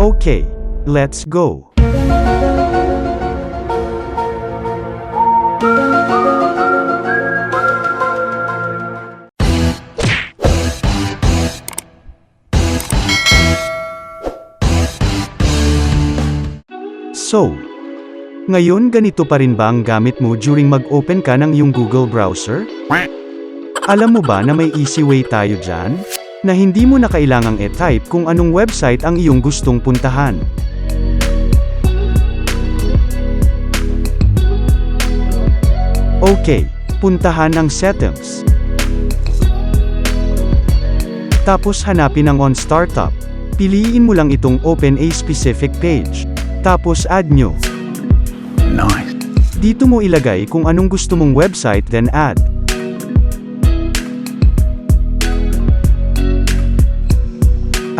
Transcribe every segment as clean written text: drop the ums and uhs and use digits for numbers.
Okay, let's go. So, ngayon ganito pa rin ba ang gamit mo during mag-open ka ng iyong Google browser? Alam mo ba na may easy way tayo dyan? Na hindi mo na kailangang e-type kung anong website ang iyong gustong puntahan. Okay, puntahan ang settings. Tapos hanapin ang on startup. Piliin mo lang itong open a specific page. Tapos add nyo. Nice. Dito mo ilagay kung anong gusto mong website then add.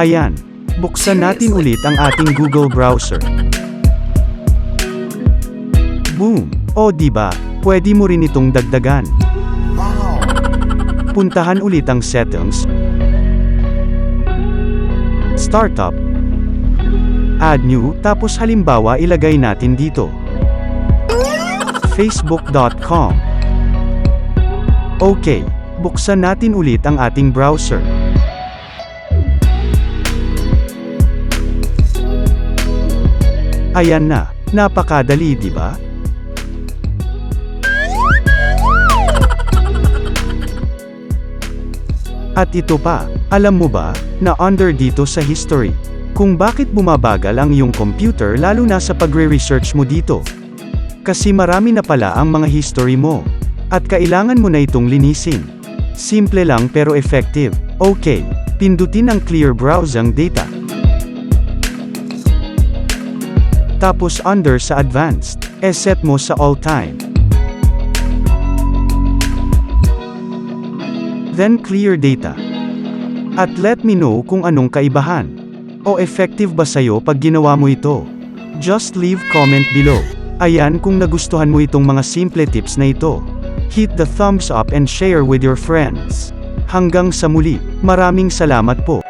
Ayan. Buksan natin ulit ang ating Google browser. Boom! O diba, pwede mo rin itong dagdagan. Wow. Puntahan ulit ang settings. Startup. Add new, tapos halimbawa ilagay natin dito. Facebook.com. Okay, buksan natin ulit ang ating browser. Ayan na, napakadali, di ba? At ito pa, alam mo ba, na under dito sa history, kung bakit bumabagal ang iyong computer lalo na sa pagre-research mo dito. Kasi marami na pala ang mga history mo. At kailangan mo na itong linisin. Simple lang pero effective. Okay, pindutin ang clear browsing data. Tapos under sa advanced, set mo sa all time. Then clear data. At let me know kung anong kaibahan. O effective ba sa'yo pag ginawa mo ito? Just leave comment below. Ayan, kung nagustuhan mo itong mga simple tips na ito, hit the thumbs up and share with your friends. Hanggang sa muli, maraming salamat po.